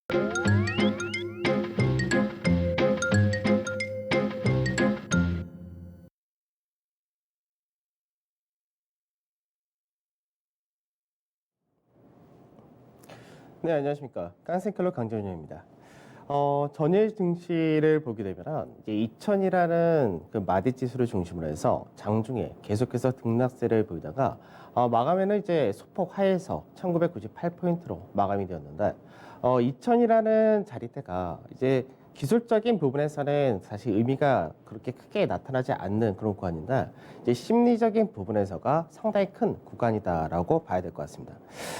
네, 안녕하십니까. 깐센클럽 강정윤입니다. 전일 증시를 보게 되면 이제 2000이라는 그 마디 지수를 중심으로 해서 장중에 계속해서 등락세를 보이다가 마감에는 이제 소폭 하에서 1998포인트로 마감이 되었는데 2000이라는 자리대가 이제 기술적인 부분에서는 사실 의미가 그렇게 크게 나타나지 않는 그런 구간인데 이제 심리적인 부분에서가 상당히 큰 구간이다라고 봐야 될 것 같습니다.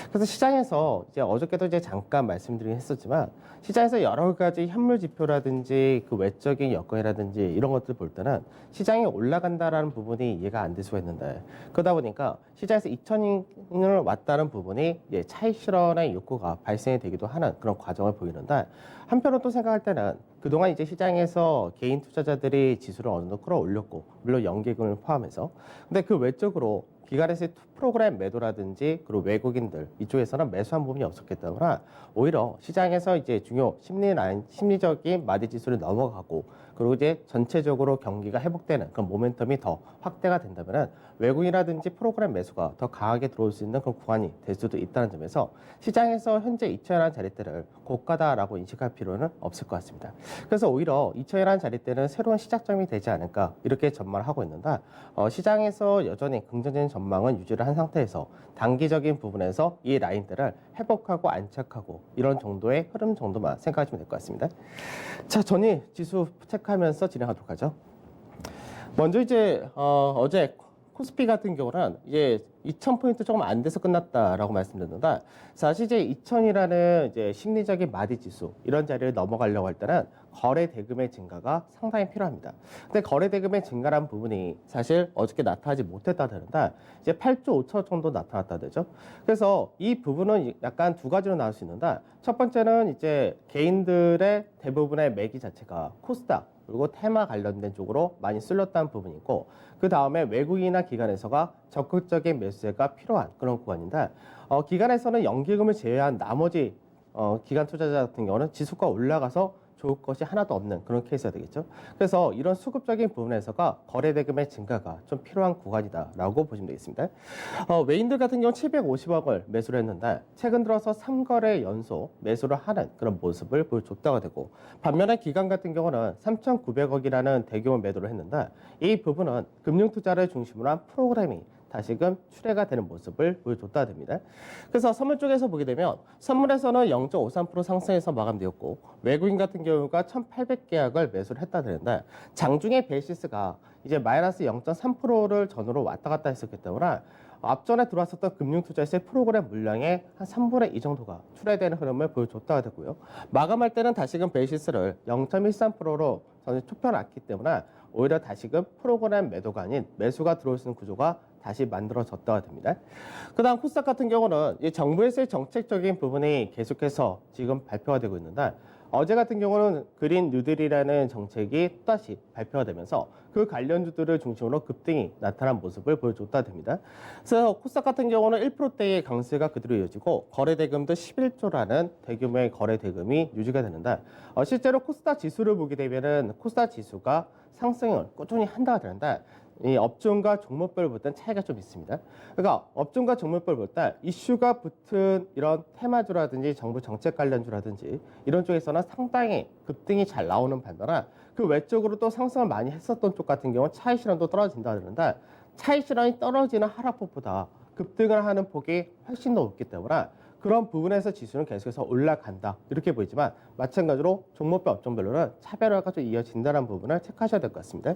그래서 시장에서 이제 어저께도 이제 잠깐 말씀드리긴 했었지만 시장에서 여러 가지 현물 지표라든지 그 외적인 여건이라든지 이런 것들 볼 때는 시장이 올라간다라는 부분이 이해가 안 될 수가 있는데 그러다 보니까 시장에서 2천인을 왔다는 부분이 이제 차익 실현의 욕구가 발생이 되기도 하는 그런 과정을 보이는데 한편으로 또 생각할 때는 그동안 이제 시장에서 개인 투자자들이 지수를 어느 정도 끌어올렸고 물론 연기금을 포함해서 근데 그 외적으로 기관에서의 투 프로그램 매도라든지 그리고 외국인들 이쪽에서는 매수한 부분이 없었기 때문에 오히려 시장에서 이제 중요 심리적인 마디 지수를 넘어가고 그리고 이제 전체적으로 경기가 회복되는 그런 모멘텀이 더 확대가 된다면은 외국인이라든지 프로그램 매수가 더 강하게 들어올 수 있는 그런 구간이 될 수도 있다는 점에서 시장에서 현재 2천이라는 자리대를 고가다라고 인식할 필요는 없을 것 같습니다. 그래서 오히려 2천이라는 자리대는 새로운 시작점이 되지 않을까 이렇게 전망을 하고 있는데 시장에서 여전히 긍정적인 전망은 유지를 한 상태에서 단기적인 부분에서 이 라인들을 회복하고 안착하고 이런 정도의 흐름 정도만 생각하시면 될 것 같습니다. 자, 전일 지수 체크하면서 진행하도록 하죠. 먼저 이제 어제 코스피 같은 경우는 이제 2,000포인트 조금 안 돼서 끝났다라고 말씀드렸는데 사실 이제 2,000이라는 이제 심리적인 마디 지수 이런 자리를 넘어가려고 할 때는 거래 대금의 증가가 상당히 필요합니다. 근데 거래 대금의 증가란 부분이 사실 어저께 나타나지 못했다 되는데 이제 8조 5천억 정도 나타났다 되죠. 그래서 이 부분은 약간 두 가지로 나올 수 있는데 첫 번째는 이제 개인들의 대부분의 매기 자체가 코스닥 그리고 테마 관련된 쪽으로 많이 쓸렸다는 부분이 있고 그 다음에 외국인이나 기관에서가 적극적인 매수세가 필요한 그런 구간인데 기관에서는 연기금을 제외한 나머지 기관 투자자 같은 경우는 지수가 올라가서 좋을 것이 하나도 없는 그런 케이스가 되겠죠. 그래서 이런 수급적인 부분에서가 거래 대금의 증가가 좀 필요한 구간이다라고 보시면 되겠습니다. 외인들 같은 경우 750억을 매수를 했는데 최근 들어서 3거래 연속 매수를 하는 그런 모습을 보여줬다가 되고 반면에 기관 같은 경우는 3,900억이라는 대규모 매도를 했는데 이 부분은 금융투자를 중심으로 한 프로그램이 다시금 출회가 되는 모습을 보여줬다 됩니다. 그래서 선물 쪽에서 보게 되면 선물에서는 0.53% 상승해서 마감되었고 외국인 같은 경우가 1,800계약을 매수를 했다 되는데 장중에 베이시스가 이제 마이너스 0.3%를 전후로 왔다 갔다 했었기 때문에 앞전에 들어왔었던 금융투자에서의 프로그램 물량의 한 3분의 2 정도가 출회되는 흐름을 보여줬다가 되고요. 마감할 때는 다시금 베이시스를 0.13%로 저는 좁혀놨기 때문에 오히려 다시금 프로그램 매도가 아닌 매수가 들어올 수 있는 구조가 다시 만들어졌다가 됩니다. 그 다음 코스닥 같은 경우는 이 정부에서의 정책적인 부분이 계속해서 지금 발표가 되고 있는데 어제 같은 경우는 그린 뉴딜이라는 정책이 또다시 발표가 되면서 그 관련주들을 중심으로 급등이 나타난 모습을 보여줬다 됩니다. 그래서 코스닥 같은 경우는 1%대의 강세가 그대로 이어지고 거래대금도 11조라는 대규모의 거래대금이 유지가 되는데 실제로 코스닥 지수를 보게 되면은 코스닥 지수가 상승을 꾸준히 한다가 되는데 이 업종과 종목별 볼 땐 차이가 좀 있습니다. 그러니까 업종과 종목별 볼 때 이슈가 붙은 이런 테마주라든지 정부 정책 관련주라든지 이런 쪽에서는 상당히 급등이 잘 나오는 반면에 그 외적으로 또 상승을 많이 했었던 쪽 같은 경우는 차익 실현도 떨어진다 그러는데 차익 실현이 떨어지는 하락폭보다 급등을 하는 폭이 훨씬 더 높기 때문에 그런 부분에서 지수는 계속해서 올라간다 이렇게 보이지만 마찬가지로 종목별 업종별로는 차별화가 좀 이어진다는 부분을 체크하셔야 될 것 같습니다.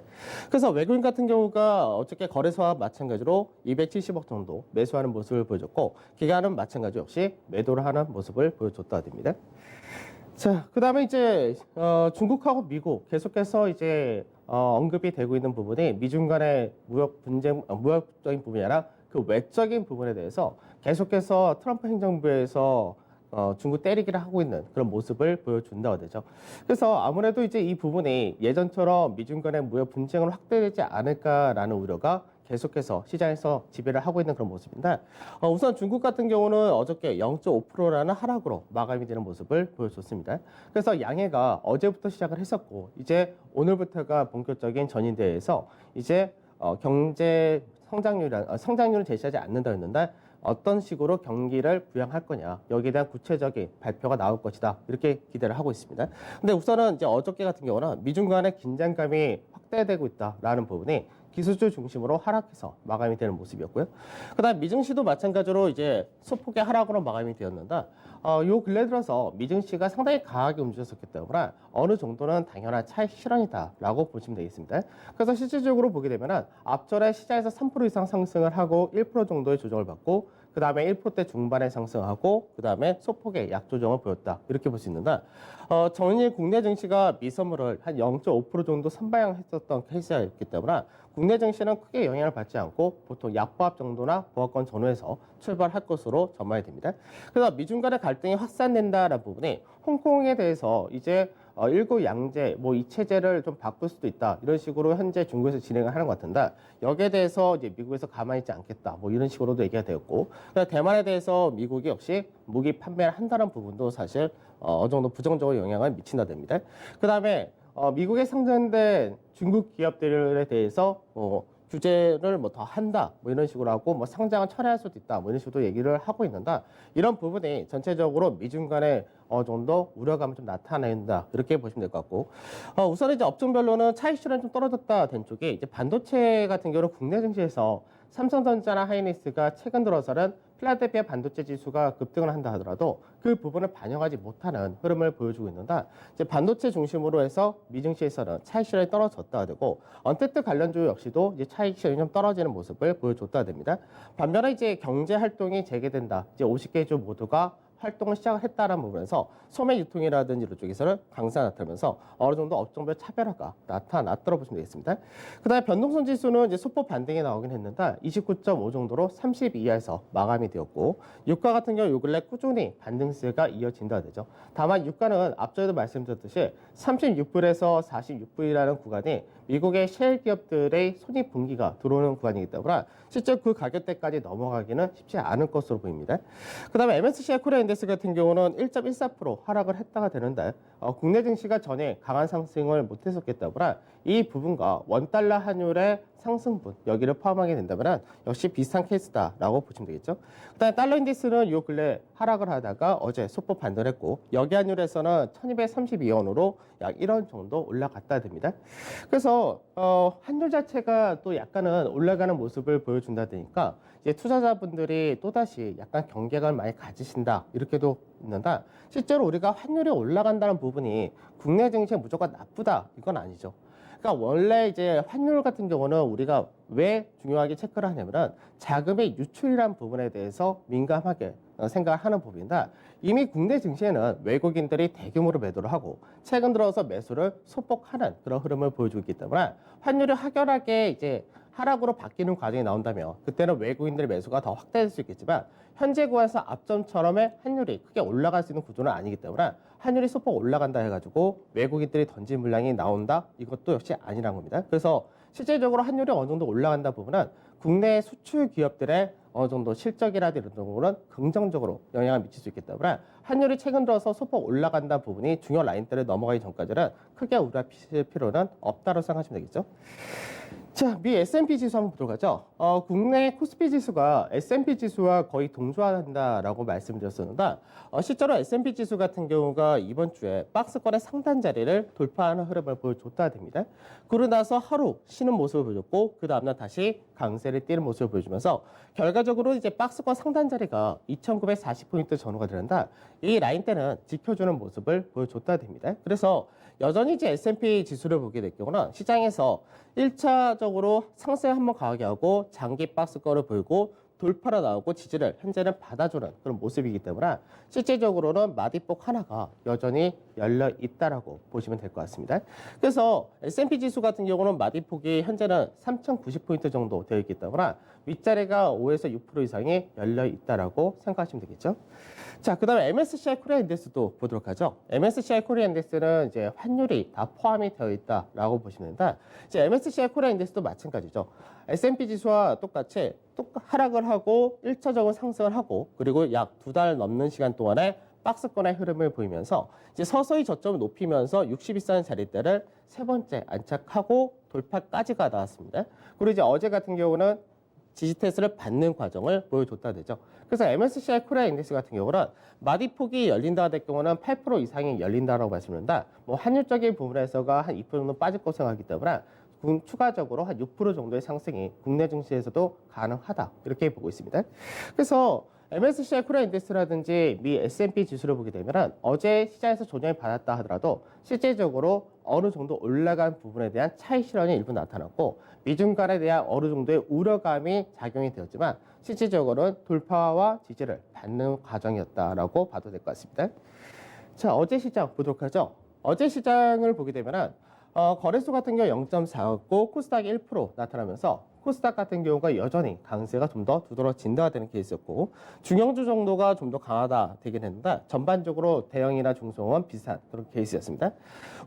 그래서 외국인 같은 경우가 어저께 거래소와 마찬가지로 270억 정도 매수하는 모습을 보여줬고 기관은 마찬가지 역시 매도를 하는 모습을 보여줬다 됩니다. 자, 그 다음에 이제 중국하고 미국 계속해서 이제 언급이 되고 있는 부분이 미중 간의 무역 분쟁, 무역적인 부분이 아니라 그 외적인 부분에 대해서 계속해서 트럼프 행정부에서 중국 때리기를 하고 있는 그런 모습을 보여준다고 되죠. 그래서 아무래도 이제 이 부분이 예전처럼 미중 간의 무역 분쟁을 확대되지 않을까라는 우려가 계속해서 시장에서 지배를 하고 있는 그런 모습인데 우선 중국 같은 경우는 어저께 0.5%라는 하락으로 마감이 되는 모습을 보여줬습니다. 그래서 양해가 어제부터 시작을 했었고 이제 오늘부터가 본격적인 전인대회에서 이제 경제 성장률을 제시하지 않는다 했는데 어떤 식으로 경기를 부양할 거냐 여기에 대한 구체적인 발표가 나올 것이다 이렇게 기대를 하고 있습니다. 근데 우선은 이제 어저께 같은 경우는 미중 간의 긴장감이 확대되고 있다라는 부분이 기술주 중심으로 하락해서 마감이 되는 모습이었고요. 그다음 미증시도 마찬가지로 이제 소폭의 하락으로 마감이 되었는데 요 근래 들어서 미증시가 상당히 강하게 움직였었기 때문에 어느 정도는 당연한 차익 실현이다라고 보시면 되겠습니다. 그래서 실질적으로 보게 되면은 앞전에 시장에서 3% 이상 상승을 하고 1% 정도의 조정을 받고 그 다음에 1%대 중반에 상승하고 그 다음에 소폭의 약조정을 보였다 이렇게 볼 수 있는데 전일 국내 증시가 미선물을 한 0.5% 정도 선방했었던 케이스였기 때문에 국내 증시는 크게 영향을 받지 않고 보통 약보합 정도나 보합권 전후에서 출발할 것으로 전망이 됩니다. 그래서 미중 간의 갈등이 확산된다라는 부분이 홍콩에 대해서 이제 일고 양제 이 체제를 좀 바꿀 수도 있다 이런 식으로 현재 중국에서 진행을 하는 것 같은데 여기에 대해서 이제 미국에서 가만히 있지 않겠다 이런 식으로도 얘기가 되었고 대만에 대해서 미국이 역시 무기 판매를 한다는 부분도 사실 어느 정도 부정적으로 영향을 미친다 됩니다. 그 다음에 미국에 상장된 중국 기업들에 대해서 규제를 더 한다 이런 식으로 하고 상장을 철회할 수도 있다 이런 식으로 얘기를 하고 있는데 이런 부분이 전체적으로 미중 간에 어느 정도 우려감을 좀 나타낸다 이렇게 보시면 될 것 같고 우선 이제 업종별로는 차익 실현이 좀 떨어졌다 된 쪽이 이제 반도체 같은 경우는 국내 증시에서 삼성전자나 하이닉스가 최근 들어서는 필라델피아 반도체 지수가 급등을 한다 하더라도 그 부분을 반영하지 못하는 흐름을 보여주고 있는데 이제 반도체 중심으로 해서 미증시에서는 차익 실현이 떨어졌다 되고 언택트 관련주 역시도 이제 차익 실현이 좀 떨어지는 모습을 보여줬다 됩니다. 반면에 이제 경제 활동이 재개된다. 이제 50개 주 모두가 활동을 시작을 했다는 부분에서 소매 유통이라든지 이런 쪽에서는 강세가 나타나면서 어느 정도 업종별 차별화가 나타났다고 보시면 되겠습니다. 그다음에 변동성 지수는 이제 소폭 반등이 나오긴 했는데 29.5 정도로 30 이하에서 마감이 되었고 유가 같은 경우 요 근래 꾸준히 반등세가 이어진다 되죠. 다만 유가는 앞전에도 말씀드렸듯이 36불에서 46불이라는 구간이 미국의 셰일 기업들의 손익 분기가 들어오는 구간이기 때문에 실제 그 가격대까지 넘어가기는 쉽지 않을 것으로 보입니다. 그다음에 MSCI 코리아 인덱스 같은 경우는 1.14% 하락을 했다가 되는데 국내 증시가 전에 강한 상승을 못했었기 때문에 이 부분과 원달러 환율의 상승분 여기를 포함하게 된다면 역시 비슷한 케이스다라고 보시면 되겠죠. 그다음에 달러 인덱스는 요 근래 하락을 하다가 어제 소폭 반등했고 여기 환율에서는 1232원으로 약 1원 정도 올라갔다 됩니다. 그래서 환율 자체가 또 약간은 올라가는 모습을 보여준다 되니까 이제 투자자분들이 또다시 약간 경계감을 많이 가지신다 이렇게도 있는데 실제로 우리가 환율이 올라간다는 부분이 국내 증시에 무조건 나쁘다 이건 아니죠. 그러니까 원래 이제 환율 같은 경우는 우리가 왜 중요하게 체크를 하냐면은 자금의 유출이라는 부분에 대해서 민감하게 생각을 하는 부분인데 이미 국내 증시에는 외국인들이 대규모로 매도를 하고 최근 들어서 매수를 소폭하는 그런 흐름을 보여주고 있기 때문에 환율이 확연하게 이제 하락으로 바뀌는 과정이 나온다면 그때는 외국인들의 매수가 더 확대될 수 있겠지만 현재 구간에서 앞전처럼의 환율이 크게 올라갈 수 있는 구조는 아니기 때문에 환율이 소폭 올라간다 해가지고 외국인들이 던진 물량이 나온다 이것도 역시 아니란 겁니다. 그래서 실질적으로 환율이 어느 정도 올라간다 부분은 국내 수출 기업들의 어느 정도 실적이라든지 이런 부분은 긍정적으로 영향을 미칠 수 있기 때문에 환율이 최근 들어서 소폭 올라간다 부분이 중요 라인대를 넘어가기 전까지는 크게 우려할 필요는 없다고 생각하시면 되겠죠. 자, 미 S&P 지수 한번 보도록 하죠. 국내 코스피 지수가 S&P 지수와 거의 동조한다라고 말씀드렸었는데 실제로 S&P 지수 같은 경우가 이번 주에 박스권의 상단 자리를 돌파하는 흐름을 보여줬다 됩니다. 그러고 나서 하루 쉬는 모습을 보여줬고 그 다음날 다시 강세를 띠는 모습을 보여주면서 결과적으로 이제 박스권 상단 자리가 2,940포인트 전후가 되는데 이 라인대는 지켜주는 모습을 보여줬다 됩니다. 그래서 여전히 이제 S&P 지수를 보게 될 경우는 시장에서 1차적으로 상승 한번 강하게 하고 장기 박스권을 보이고 돌파로 나오고 지지를 현재는 받아주는 그런 모습이기 때문에 실제적으로는 마디폭 하나가 여전히 열려 있다라고 보시면 될 것 같습니다. 그래서 S&P 지수 같은 경우는 마디폭이 현재는 3,090포인트 정도 되어 있기 때문에 윗자리가 5에서 6% 이상이 열려 있다라고 생각하시면 되겠죠. 자, 그다음에 MSCI 코리아 인덱스도 보도록 하죠. MSCI 코리아 인덱스는 이제 환율이 다 포함이 되어 있다라고 보시면 됩니다. 이제 MSCI 코리아 인덱스도 마찬가지죠. S&P 지수와 똑같이 하락을 하고 1차적인 상승을 하고 그리고 약 2달 넘는 시간 동안에 박스권의 흐름을 보이면서 이제 서서히 저점을 높이면서 62선 자리대를 세 번째 안착하고 돌파까지가 나왔습니다. 그리고 이제 어제 같은 경우는 지지 테스트를 받는 과정을 보여줬다 되죠. 그래서 MSCI 코리아 인덱스 같은 경우는 마디폭이 열린다 될 경우는 8% 이상이 열린다라고 말씀드린다. 뭐 환율적인 부분에서가 한 2% 정도 빠질 것으로 생각하기 때문에 추가적으로 한 6% 정도의 상승이 국내 증시에서도 가능하다 이렇게 보고 있습니다. 그래서 MSCI 코리아 인덱스라든지 미 S&P 지수를 보게 되면 어제 시장에서 조정이 받았다 하더라도 실제적으로 어느 정도 올라간 부분에 대한 차익 실현이 일부 나타났고 미중 간에 대한 어느 정도의 우려감이 작용이 되었지만 실질적으로는 돌파와 지지를 받는 과정이었다라고 봐도 될 것 같습니다. 자, 어제 시장 보도록 하죠. 어제 시장을 보게 되면 거래소 같은 경우 0.4였고 코스닥이 1% 나타나면서 코스닥 같은 경우가 여전히 강세가 좀 더 두드러진다 되는 케이스였고 중형주 정도가 좀 더 강하다 되긴 했는데 전반적으로 대형이나 중소형은 비슷한 그런 케이스였습니다.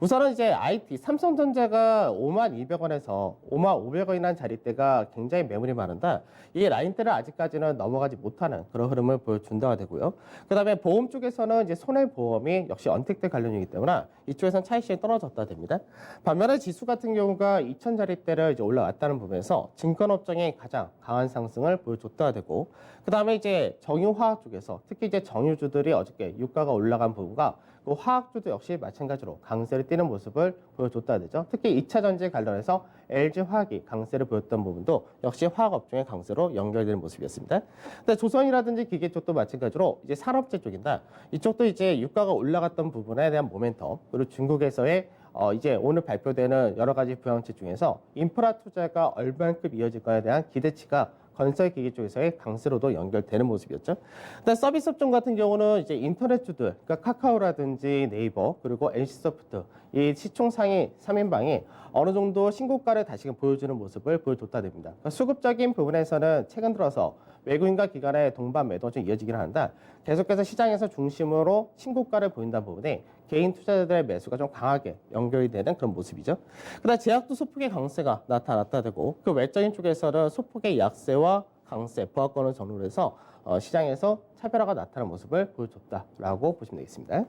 우선은 이제 IT 삼성전자가 52,200원에서 55,500원이라는 자리대가 굉장히 매물이 많은데 이 라인대를 아직까지는 넘어가지 못하는 그런 흐름을 보여준다가 되고요. 그다음에 보험 쪽에서는 이제 손해보험이 역시 언택트 관련이기 때문에 이쪽에서는 차익실이 떨어졌다 됩니다. 반면에 지수 같은 경우가 2,000자리대를 이제 올라왔다는 부분에서 증권업종이 가장 강한 상승을 보여줬다 되고 그 다음에 이제 정유화학 쪽에서 특히 이제 정유주들이 어저께 유가가 올라간 부분과 그 화학주도 역시 마찬가지로 강세를 띠는 모습을 보여줬다 되죠. 특히 2차 전지 관련해서 LG화학이 강세를 보였던 부분도 역시 화학업종의 강세로 연결되는 모습이었습니다. 근데 조선이라든지 기계 쪽도 마찬가지로 이제 산업재 쪽인데 이쪽도 이제 유가가 올라갔던 부분에 대한 모멘텀 그리고 중국에서의 이제 오늘 발표되는 여러 가지 부양책 중에서 인프라 투자가 얼만큼 이어질 거에 대한 기대치가 건설기기 쪽에서의 강세로도 연결되는 모습이었죠. 근데 서비스업종 같은 경우는 이제 인터넷주들, 그러니까 카카오라든지 네이버 그리고 NC소프트 이 시총 상위 3인방이 어느 정도 신고가를 다시금 보여주는 모습을 보여줬다 됩니다. 그러니까 수급적인 부분에서는 최근 들어서 외국인과 기관의 동반 매도가 좀 이어지긴 하는데 계속해서 시장에서 중심으로 신고가를 보인다는 부분에 개인 투자자들의 매수가 좀 강하게 연결이 되는 그런 모습이죠. 그다음 제약도 소폭의 강세가 나타났다 되고 그 외적인 쪽에서는 소폭의 약세와 강세, 보합권을 전후로 해서 시장에서 차별화가 나타나는 모습을 보여줬다라고 보시면 되겠습니다.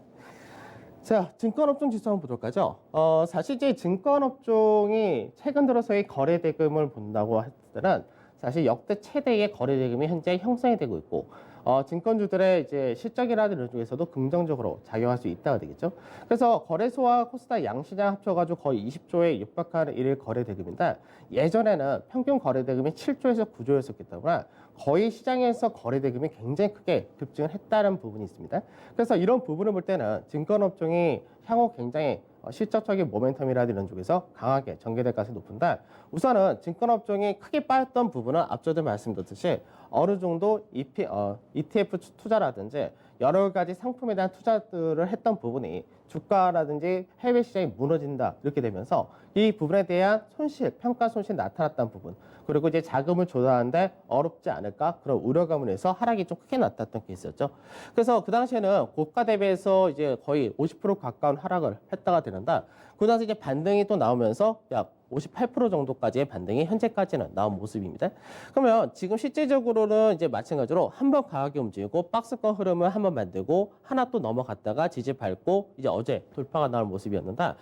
자, 증권업종 지수 한번 보도록 하죠. 사실 이제 증권업종이 최근 들어서의 거래 대금을 본다고 했을 때는 사실 역대 최대의 거래 대금이 현재 형성이 되고 있고 증권주들의 이제 실적이라는 이런 쪽에서도 긍정적으로 작용할 수 있다가 되겠죠. 그래서 거래소와 코스닥 양시장 합쳐가지고 거의 20조에 육박하는 일일 거래 대금인데 예전에는 평균 거래 대금이 7조에서 9조였었기 때문에 거의 시장에서 거래 대금이 굉장히 크게 급증을 했다는 부분이 있습니다. 그래서 이런 부분을 볼 때는 증권업종이 향후 굉장히 실적적인 모멘텀이라든 이런 쪽에서 강하게 전개될 가능성이 높은데 우선은 증권업종이 크게 빠졌던 부분은 앞서도 말씀드렸듯이 어느 정도 ETF 투자라든지 여러 가지 상품에 대한 투자들을 했던 부분이 주가라든지 해외 시장이 무너진다 이렇게 되면서 이 부분에 대한 손실, 평가 손실이 나타났던 부분 그리고 이제 자금을 조달하는데 어렵지 않을까 그런 우려감을 해서 하락이 좀 크게 나타났던 케이스였죠. 그래서 그 당시에는 고가 대비해서 이제 거의 50% 가까운 하락을 했다가 되는데 그 당시 이제 반등이 또 나오면서 약 58% 정도까지의 반등이 현재까지는 나온 모습입니다. 그러면 지금 실질적으로는 이제 마찬가지로 한번 강하게 움직이고 박스권 흐름을 한번 만들고 하나 또 넘어갔다가 지지 밟고 이제 어제 돌파가 나올 모습이었는데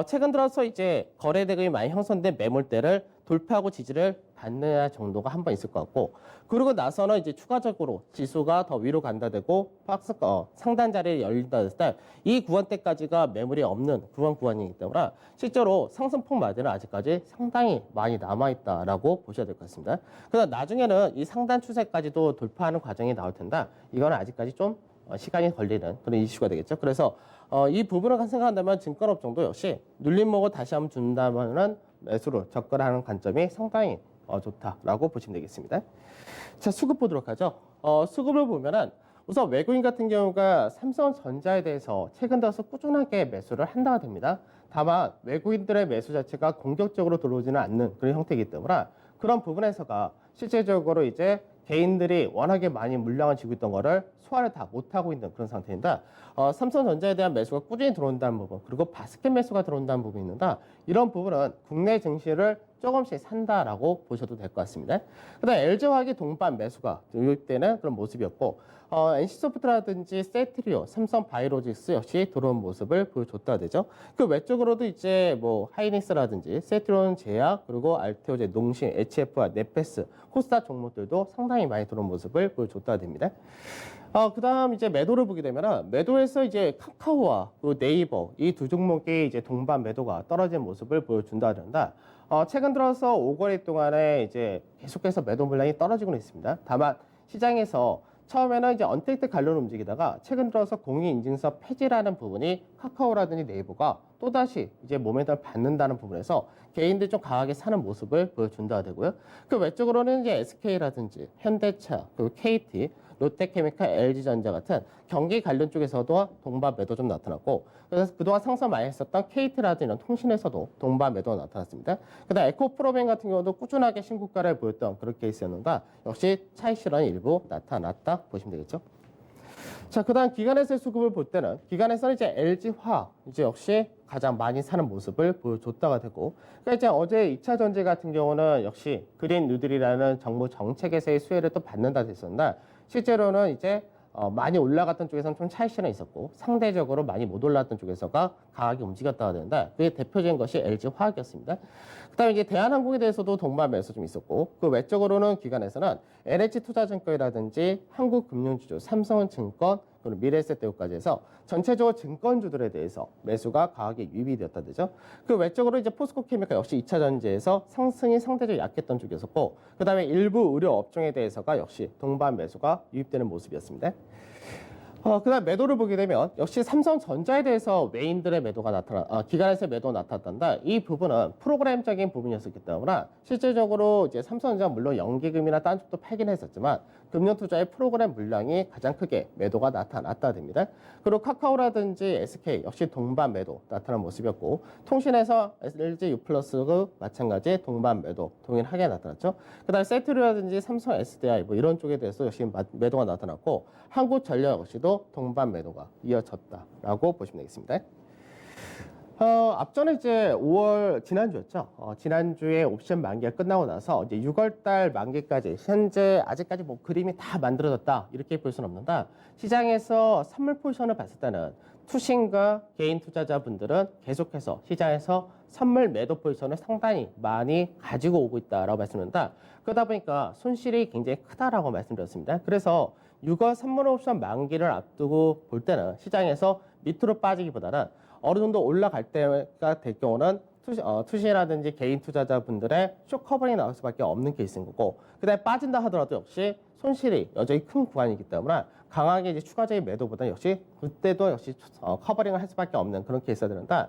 최근 들어서 이제 거래 대금이 많이 형성된 매물대를 돌파하고 지지를 받는 정도가 한 번 있을 것 같고 그러고 나서는 이제 추가적으로 지수가 더 위로 간다 되고 상단 자리에 열린다 했을 때 이 구간대까지가 매물이 없는 구간이기 때문에 실제로 상승폭 마진은 아직까지 상당히 많이 남아있다라고 보셔야 될 것 같습니다. 그러나 나중에는 이 상단 추세까지도 돌파하는 과정이 나올 텐데 이거는 아직까지 좀 시간이 걸리는 그런 이슈가 되겠죠. 그래서 이 부분을 생각한다면 증권업종도 역시 눌림목을 다시 한번 준다면은 매수로 접근하는 관점이 상당히 좋다라고 보시면 되겠습니다. 자, 수급 보도록 하죠. 수급을 보면은 우선 외국인 같은 경우가 삼성전자에 대해서 최근 들어서 꾸준하게 매수를 한다가 됩니다. 다만 외국인들의 매수 자체가 공격적으로 들어오지는 않는 그런 형태이기 때문에 그런 부분에서가 실제적으로 이제 개인들이 워낙에 많이 물량을 쥐고 있던 거를 소화를 다 못하고 있는 그런 상태입니다. 삼성전자에 대한 매수가 꾸준히 들어온다는 부분, 그리고 바스켓 매수가 들어온다는 부분이 있는데 이런 부분은 국내 증시를 조금씩 산다라고 보셔도 될 것 같습니다. 그다음 LG화학이 동반 매수가 유입되는 그런 모습이었고 NC소프트라든지 세트리오, 삼성바이오로직스 역시 들어온 모습을 보여줬다 되죠. 그 외적으로도 이제 뭐 하이닉스라든지 세트리온 제약 그리고 알테오제, 농심, HF와 네페스, 코스타 종목들도 상당히 많이 들어온 모습을 보여줬다 됩니다. 그다음 이제 매도를 보게 되면은 매도에서 이제 카카오와 그 네이버 이 두 종목이 이제 동반 매도가 떨어진 모습을 보여준다든가 최근 들어서 5거래 동안에 이제 계속해서 매도 물량이 떨어지고 있습니다. 다만 시장에서 처음에는 이제 언택트 관련 움직이다가 최근 들어서 공인인증서 폐지라는 부분이 카카오라든지 네이버가 또다시 이제 모멘텀을 받는다는 부분에서 개인들이 좀 강하게 사는 모습을 보여준다 되고요. 그 외적으로는 이제 SK라든지 현대차, 그리고 KT, 롯데케미칼, LG전자 같은 경기 관련 쪽에서도 동반 매도 좀 나타났고 그래서 그동안 상승 많이 했었던 KT라든지 이런 통신에서도 동반 매도가 나타났습니다. 그다음 에코프로벤 같은 경우도 꾸준하게 신고가를 보였던 그런 케이스였는가 역시 차익 실현이 일부 나타났다 보시면 되겠죠. 자, 그다음 기관에서의 수급을 볼 때는 기관에서는 이제 LG화학 이제 역시 가장 많이 사는 모습을 보여줬다가 되고, 그러니까 이제 어제 2차 전지 같은 경우는 역시 그린 뉴딜이라는 정부 정책에서의 수혜를 또 받는다 됐었나 실제로는 이제 많이 올라갔던 쪽에서는 좀 차익 실현이 있었고 상대적으로 많이 못 올랐던 쪽에서가 강하게 움직였다가 되는데 그게 대표적인 것이 LG화학이었습니다. 그다음에 이제 대한항공에 대해서도 동반 매수 좀 있었고 그 외적으로는 기관에서는 NH투자증권이라든지 한국금융주주, 삼성증권, 그리고 미래에셋대우까지 해서 전체적으로 증권주들에 대해서 매수가 강하게 유입이 되었다 되죠. 그 외적으로 이제 포스코케미칼 역시 2차 전지에서 상승이 상대적으로 약했던 쪽이었었고 그다음에 일부 의료 업종에 대해서가 역시 동반 매수가 유입되는 모습이었습니다. 그다음 매도를 보게 되면 역시 삼성전자에 대해서 외인들의 매도가 기관에서의 매도가 나타났단다. 이 부분은 프로그램적인 부분이었기 때문에 실질적으로 이제 삼성전자 물론 연기금이나 딴 쪽도 팔긴 했었지만 금융투자의 프로그램 물량이 가장 크게 매도가 나타났다 됩니다. 그리고 카카오라든지 SK 역시 동반 매도 나타난 모습이었고 통신에서 LG U+그 마찬가지 동반 매도 동일하게 나타났죠. 그다음에 세트리오라든지 삼성 SDI 뭐 이런 쪽에 대해서 역시 매도가 나타났고 한국전력 역시도 동반 매도가 이어졌다라고 보시면 되겠습니다. 앞전에 이제 5월 지난주였죠. 지난주에 옵션 만기가 끝나고 나서 이제 6월달 만기까지 현재 아직까지 뭐 그림이 다 만들어졌다 이렇게 볼 수는 없는데 시장에서 선물 포지션을 봤을 때는 투신과 개인 투자자분들은 계속해서 시장에서 선물 매도 포지션을 상당히 많이 가지고 오고 있다라고 말씀드린다. 그러다 보니까 손실이 굉장히 크다라고 말씀드렸습니다. 그래서 6월 선물 옵션 만기를 앞두고 볼 때는 시장에서 밑으로 빠지기보다는 어느 정도 올라갈 때가 될 경우는 투신이라든지 개인 투자자분들의 쇼 커버링이 나올 수밖에 없는 케이스인 거고 그다음에 빠진다 하더라도 역시 손실이 여전히 큰 구간이기 때문에 강하게 이제 추가적인 매도보다는 역시 그때도 역시 커버링을 할 수밖에 없는 그런 케이스가 되는데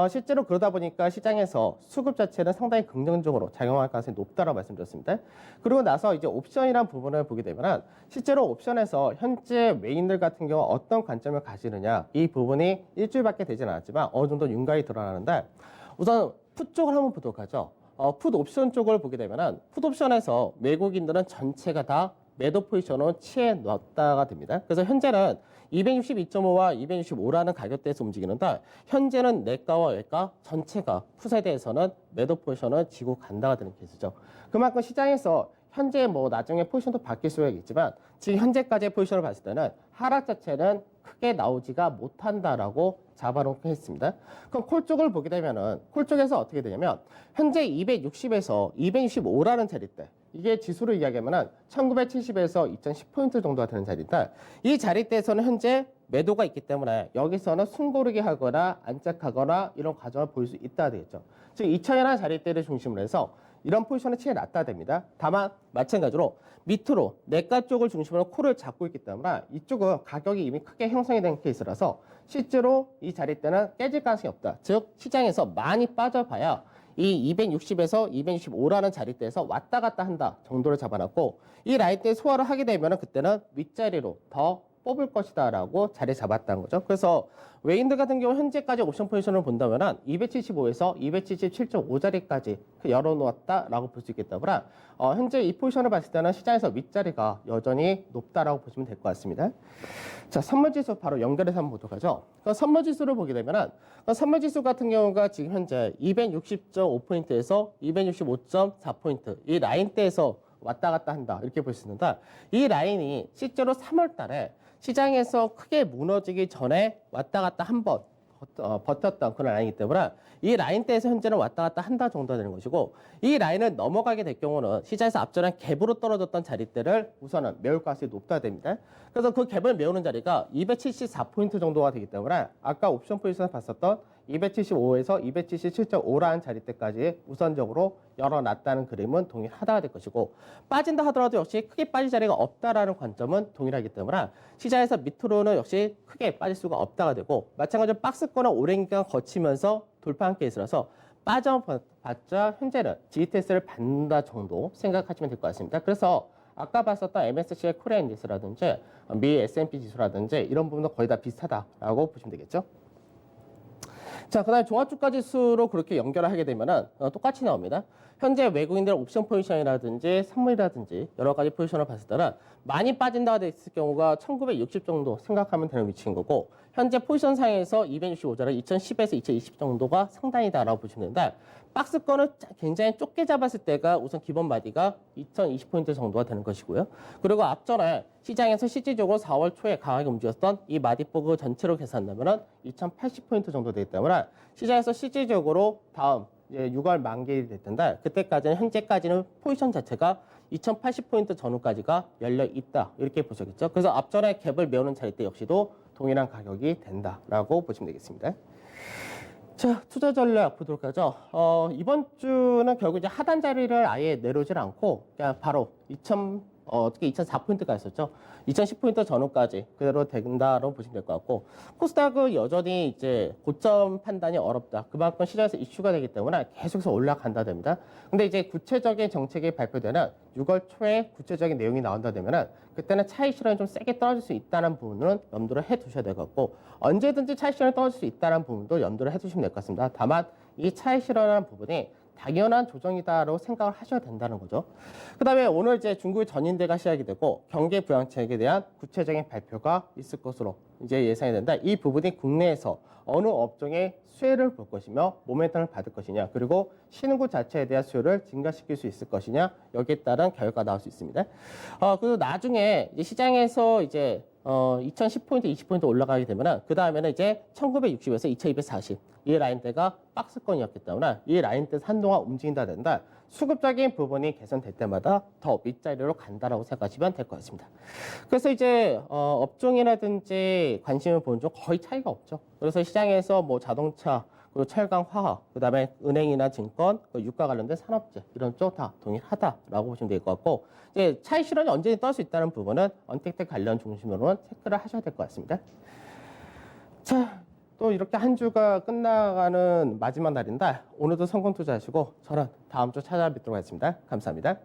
실제로 그러다 보니까 시장에서 수급 자체는 상당히 긍정적으로 작용할 가능성이 높다라고 말씀드렸습니다. 그리고 나서 이제 옵션이라는 부분을 보게 되면 실제로 옵션에서 현재 외인들 같은 경우 어떤 관점을 가지느냐 이 부분이 일주일밖에 되진 않았지만 어느 정도 윤곽이 드러나는데 우선 풋 쪽을 한번 보도록 하죠. 풋 옵션 쪽을 보게 되면 풋 옵션에서 외국인들은 전체가 다 매도 포지션을 취해 놨다가 됩니다. 그래서 현재는 262.5와 265라는 가격대에서 움직이는데 현재는 내과와 외과 전체가 풋에 대해서는 매도 포지션을 쥐고 간다가 되는 케이스죠. 그만큼 시장에서 현재 뭐 나중에 포지션도 바뀔 수가 있겠지만 지금 현재까지의 포지션을 봤을 때는 하락 자체는 크게 나오지가 못한다라고 잡아놓고 했습니다. 그럼 콜 쪽을 보게 되면은 콜 쪽에서 어떻게 되냐면 현재 260에서 265라는 자리대 이게 지수로 이야기하면은 1970에서 2010포인트 정도가 되는 자리인데 이 자리대에서는 현재 매도가 있기 때문에 여기서는 숨고르기 하거나 안착하거나 이런 과정을 볼 수 있다 되겠죠. 즉 2000이라는 자리대를 중심으로 해서 이런 포지션을 취해 놨다 됩니다. 다만 마찬가지로 밑으로 내과 쪽을 중심으로 콜을 잡고 있기 때문에 이쪽은 가격이 이미 크게 형성이 된 케이스라서 실제로 이 자리대는 깨질 가능성이 없다. 즉 시장에서 많이 빠져봐야 이 260에서 265라는 자리대에서 왔다 갔다 한다 정도를 잡아놨고 이 라인대 소화를 하게 되면 그때는 윗자리로 더 뽑을 것이다라고 자리 잡았다는 거죠. 그래서 외인들 같은 경우 현재까지 옵션 포지션을 본다면은 275에서 277.5자리까지 열어놓았다라고 볼 수 있겠다고라. 현재 이 포지션을 봤을 때는 시장에서 윗자리가 여전히 높다라고 보시면 될 것 같습니다. 자, 선물지수 바로 연결해서 한번 보도록 하죠. 선물지수를 보게 되면은 선물지수 같은 경우가 지금 현재 260.5포인트에서 265.4포인트 이 라인대에서 왔다 갔다 한다 이렇게 볼 수 있는데 이 라인이 실제로 3월 달에 시장에서 크게 무너지기 전에 왔다 갔다 한번 버텼던 그런 라인이기 때문에 이 라인대에서 현재는 왔다 갔다 한다 정도 되는 것이고 이 라인을 넘어가게 될 경우는 시장에서 앞전에 갭으로 떨어졌던 자리대를 우선은 메울 가능성이 높다 됩니다. 그래서 그 갭을 메우는 자리가 274포인트 정도가 되기 때문에 아까 옵션 포지션에서 봤었던 275에서 277.5라는 자리대까지 우선적으로 열어놨다는 그림은 동일하다가 될 것이고 빠진다 하더라도 역시 크게 빠질 자리가 없다라는 관점은 동일하기 때문에 시장에서 밑으로는 역시 크게 빠질 수가 없다가 되고 마찬가지로 박스권을 오랜 기간 거치면서 돌파한 케이스라서 빠져봤자 현재는 지지 테스트를 받는다 정도 생각하시면 될 것 같습니다. 그래서 아까 봤었던 MSCI 코리아 인덱스라든지 미 S&P 지수라든지 이런 부분도 거의 다 비슷하다라고 보시면 되겠죠. 자, 그 다음에 종합주가 지수로 그렇게 연결을 하게 되면은 똑같이 나옵니다. 현재 외국인들 옵션 포지션이라든지 선물이라든지 여러 가지 포지션을 봤을 때는 많이 빠진다가 됐을 경우가 1960 정도 생각하면 되는 위치인 거고 현재 포지션 상에서 265자를 2010에서 2020 정도가 상단이다라고 보시면 되는데 박스권을 굉장히 좁게 잡았을 때가 우선 기본 마디가 2020포인트 정도가 되는 것이고요. 그리고 앞전에 시장에서 실질적으로 4월 초에 강하게 움직였던 이 마디포그 전체로 계산하면 2080포인트 정도 되기 때문에 시장에서 실질적으로 다음 이제 6월 만기일이 될 텐데 그때까지는 현재까지는 포지션 자체가 2080포인트 전후까지가 열려 있다 이렇게 보셔야겠죠. 그래서 앞전에 갭을 메우는 자리 때 역시도 동일한 가격이 된다라고 보시면 되겠습니다. 자, 투자 전략 보도록 하죠. 이번 주는 결국 이제 하단 자리를 아예 내려오질 않고 그냥 바로 어떻게 2004포인트가 있었죠. 2010포인트 전후까지 그대로 된다로 보시면 될 것 같고 코스닥은 여전히 이제 고점 판단이 어렵다. 그만큼 시장에서 이슈가 되기 때문에 계속해서 올라간다 됩니다. 근데 이제 구체적인 정책이 발표되는 6월 초에 구체적인 내용이 나온다 되면은 그때는 차익 실현이 좀 세게 떨어질 수 있다는 부분은 염두를 해 두셔야 될 것 같고 언제든지 차익 실현이 떨어질 수 있다는 부분도 염두를 해 두시면 될 것 같습니다. 다만 이 차익 실현이라는 부분이 당연한 조정이다라고 생각을 하셔야 된다는 거죠. 그 다음에 오늘 이제 중국의 전인대가 시작이 되고 경기 부양책에 대한 구체적인 발표가 있을 것으로 이제 예상이 된다. 이 부분이 국내에서 어느 업종의 수혜를 볼 것이며 모멘텀을 받을 것이냐 그리고 신흥국 자체에 대한 수요를 증가시킬 수 있을 것이냐 여기에 따른 결과가 나올 수 있습니다. 그리고 나중에 이제 시장에서 이제 2010포인트, 20포인트 올라가게 되면은 그 다음에는 이제 1960에서 2240 이 라인대가 박스권이었기 때문에 이 라인대 한동안 움직인다 된다. 수급적인 부분이 개선될 때마다 더 윗자리로 간다라고 생각하시면 될 것 같습니다. 그래서 이제 업종이라든지 관심을 보는 쪽 거의 차이가 없죠. 그래서 시장에서 뭐 자동차 그리고 철강, 화학, 그다음에 은행이나 증권, 유가 관련된 산업재 이런 쪽 다 동일하다라고 보시면 될 것 같고 이제 차익 실현이 언제든지 떨 수 있다는 부분은 언택트 관련 중심으로는 체크를 하셔야 될 것 같습니다. 자, 또 이렇게 한 주가 끝나가는 마지막 날인데 오늘도 성공 투자하시고 저는 다음 주 찾아뵙도록 하겠습니다. 감사합니다.